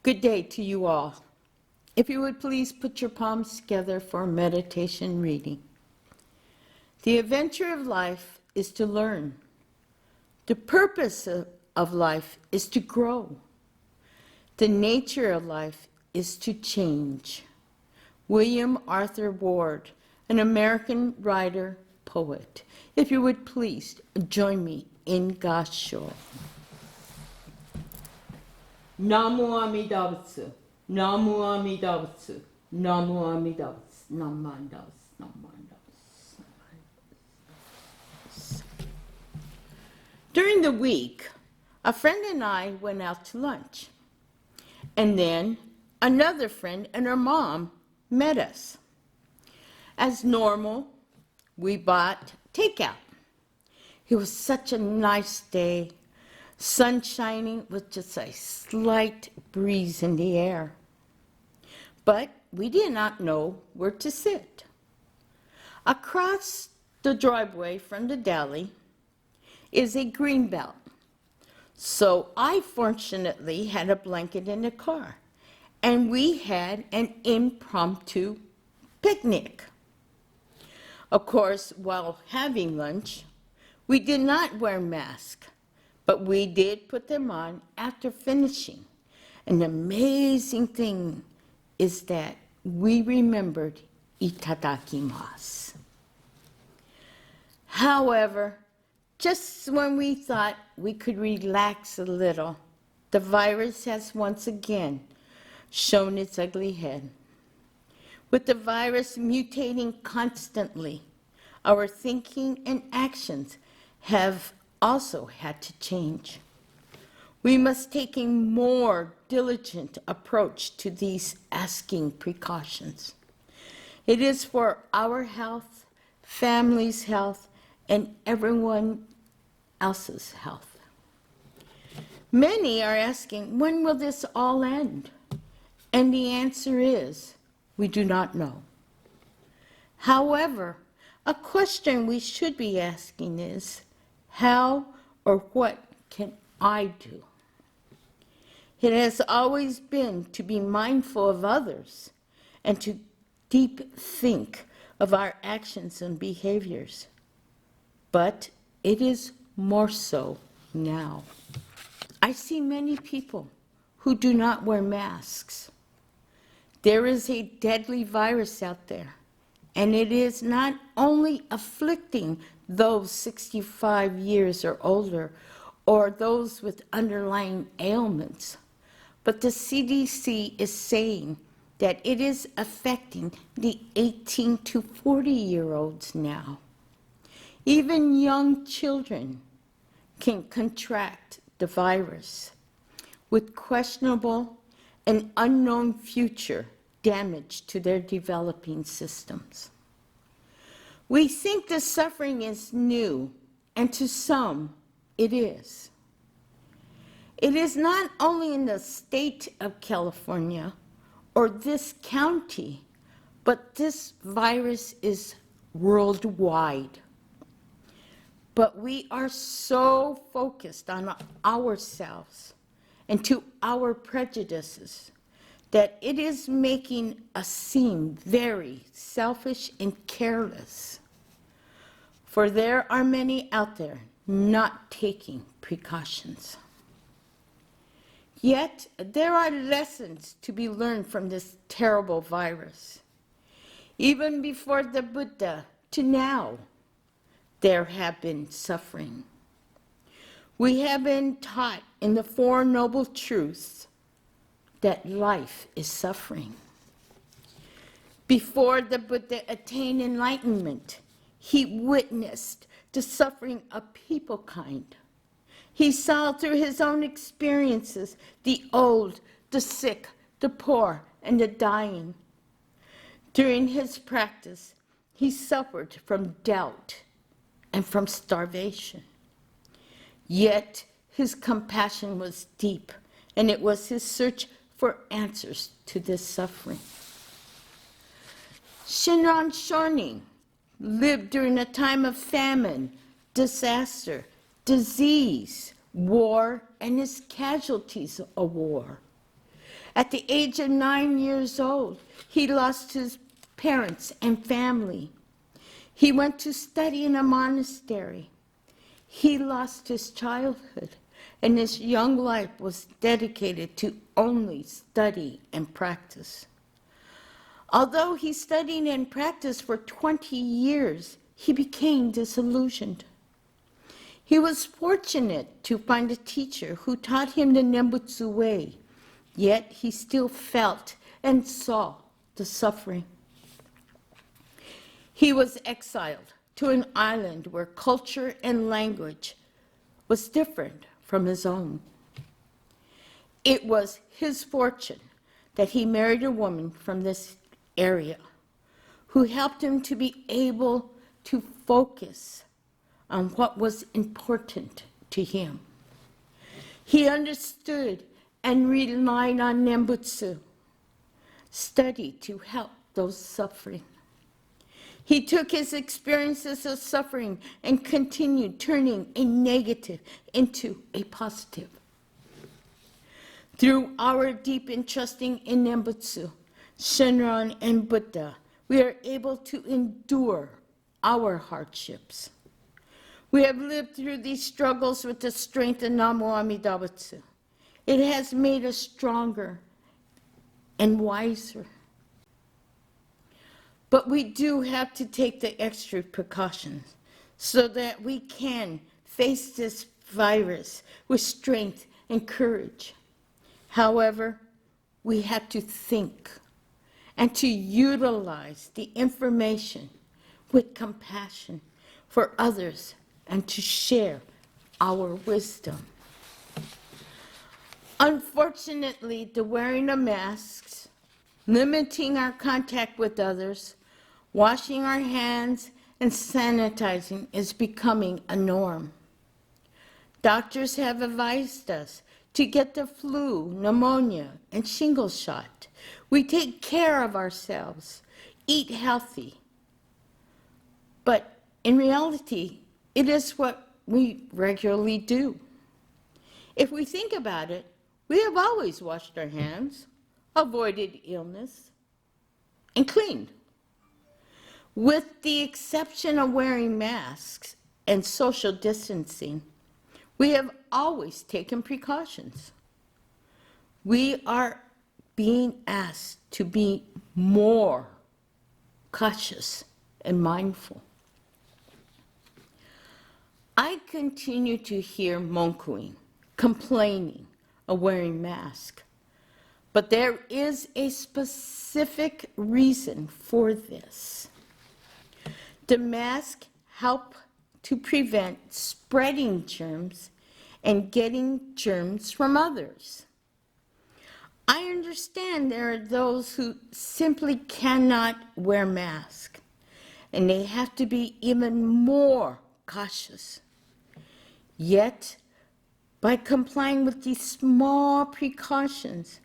Good day to you all. If you would please put your palms together for a meditation reading. The adventure of life is to learn. The purpose of life is to grow. The nature of life is to change. William Arthur Ward, an American writer, poet. If you would please join me in Gasho. Namu Amida Butsu, Namu Amida Butsu, Namu Amida Butsu, Namandas, Namandas. During the week, a friend and I went out to lunch. And then another friend and her mom met us. As normal, we bought takeout. It was such a nice day. Sun shining with just a slight breeze in the air. But we did not know where to sit. Across the driveway from the deli is a green belt. So I fortunately had a blanket in the car, and we had an impromptu picnic. Of course, while having lunch, we did not wear masks. But we did put them on after finishing. And the amazing thing is that we remembered itadakimasu. However, just when we thought we could relax a little, the virus has once again shown its ugly head. With the virus mutating constantly, our thinking and actions have also had to change. We must take a more diligent approach to these asking precautions. It is for our health, family's health, and everyone else's health. Many are asking, when will this all end? And the answer is, we do not know. However, a question we should be asking is, how or what can I do? It has always been to be mindful of others and to deep think of our actions and behaviors. But it is more so now. I see many people who do not wear masks. There is a deadly virus out there, and it is not only afflicting those 65 years or older, or those with underlying ailments. But the CDC is saying that it is affecting the 18 to 40-year-olds now. Even young children can contract the virus with questionable and unknown future damage to their developing systems. We think the suffering is new, and to some, it is. It is not only in the state of California or this county, but this virus is worldwide. But we are so focused on ourselves and to our prejudices that it is making us seem very selfish and careless. For there are many out there not taking precautions. Yet, there are lessons to be learned from this terrible virus. Even before the Buddha to now, there have been suffering. We have been taught in the Four Noble Truths that life is suffering. Before the Buddha attained enlightenment, he witnessed the suffering of peoplekind. He saw through his own experiences the old, the sick, the poor, and the dying. During his practice, he suffered from doubt and from starvation. Yet his compassion was deep, and it was his search for answers to this suffering. Shinran Shonin lived during a time of famine, disaster, disease, war, and his casualties of war. At the age of 9 years old, he lost his parents and family. He went to study in a monastery. He lost his childhood, and his young life was dedicated to only study and practice. Although he studied and practiced for 20 years, he became disillusioned. He was fortunate to find a teacher who taught him the Nembutsu way, yet he still felt and saw the suffering. He was exiled to an island where culture and language was different from his own. It was his fortune that he married a woman from this area who helped him to be able to focus on what was important to him. He understood and relied on Nembutsu, study to help those suffering. He took his experiences of suffering and continued turning a negative into a positive. Through our deep entrusting in Nembutsu, Shinran, and Buddha, we are able to endure our hardships. We have lived through these struggles with the strength of Namu Amida Butsu. It has made us stronger and wiser. But we do have to take the extra precautions so that we can face this virus with strength and courage. However, we have to think and to utilize the information with compassion for others and to share our wisdom. Unfortunately, the wearing of masks, limiting our contact with others, washing our hands, and sanitizing is becoming a norm. Doctors have advised us to get the flu, pneumonia, and shingles shot. We take care of ourselves, eat healthy. But in reality, it is what we regularly do. If we think about it, we have always washed our hands, avoided illness, and cleaned. With the exception of wearing masks and social distancing, we have always taken precautions. We are being asked to be more cautious and mindful. I continue to hear monkuing, complaining of wearing masks, but there is a specific reason for this. The mask help to prevent spreading germs and getting germs from others. I understand there are those who simply cannot wear masks, and they have to be even more cautious. Yet, by complying with these small precautions,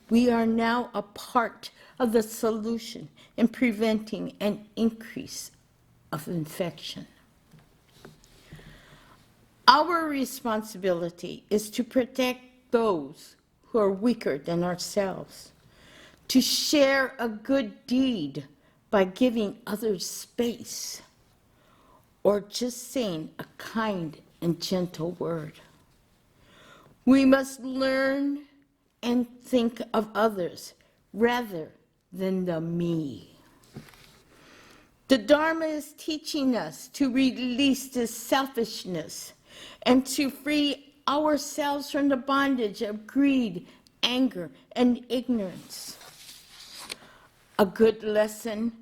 we are now a part of the solution in preventing an increase of infection. Our responsibility is to protect those who are weaker than ourselves, to share a good deed by giving others space, or just saying a kind and gentle word. We must learn and think of others rather than the me. The Dharma is teaching us to release this selfishness and to free ourselves from the bondage of greed, anger, and ignorance. A good lesson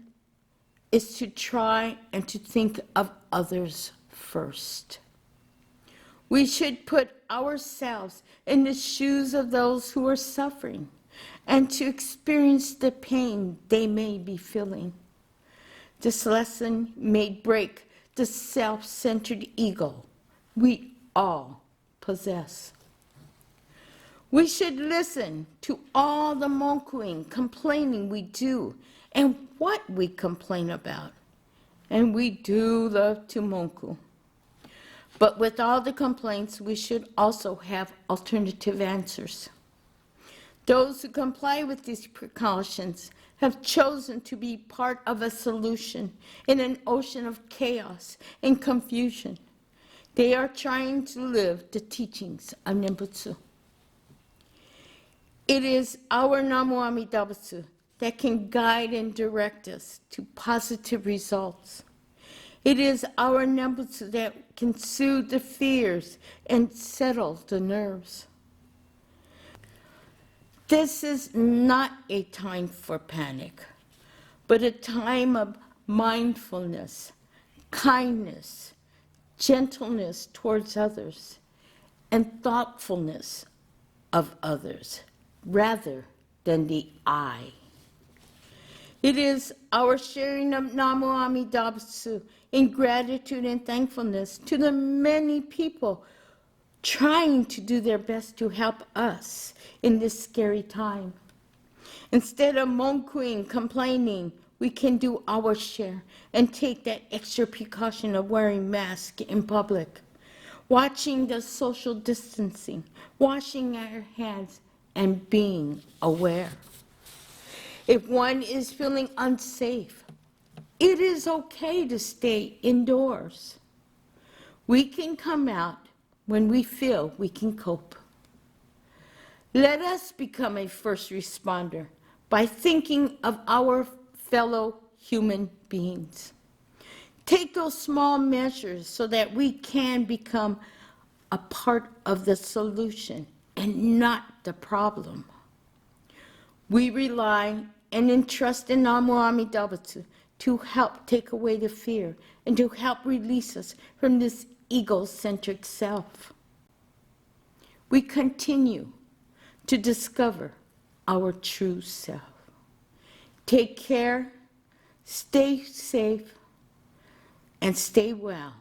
is to try and to think of others first. We should put ourselves in the shoes of those who are suffering and to experience the pain they may be feeling. This lesson may break the self-centered ego we all possess. We should listen to all the monkuing, complaining we do, and what we complain about. And we do love to monku. But with all the complaints, we should also have alternative answers. Those who comply with these precautions have chosen to be part of a solution in an ocean of chaos and confusion. They are trying to live the teachings of Nembutsu. It is our Namu Amida Butsu that can guide and direct us to positive results. It is our Nembutsu that can soothe the fears and settle the nerves. This is not a time for panic, but a time of mindfulness, kindness, gentleness towards others, and thoughtfulness of others, rather than the I. It is our sharing of Namu Amida Butsu in gratitude and thankfulness to the many people trying to do their best to help us in this scary time. Instead of monkuing, complaining, we can do our share and take that extra precaution of wearing masks in public, watching the social distancing, washing our hands, and being aware. If one is feeling unsafe, it is okay to stay indoors. We can come out when we feel we can cope. Let us become a first responder by thinking of our fellow human beings. Take those small measures so that we can become a part of the solution and not the problem. We rely and entrust in Namu Amida Butsu to help take away the fear and to help release us from this egocentric self. We continue to discover our true self. Take care, stay safe, and stay well.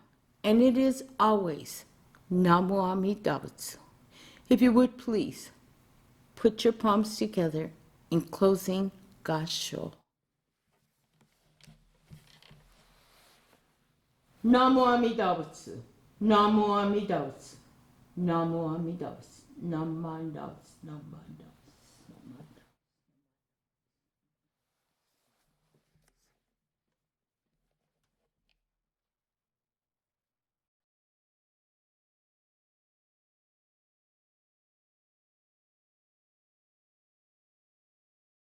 And it is always Namu Amida Butsu. If you would please, put your palms together in closing Gasho. Namu Amida Butsu. Namu Amida Butsu. Namu Amida Butsu. Namu Amida Butsu. Namu Amida Butsu.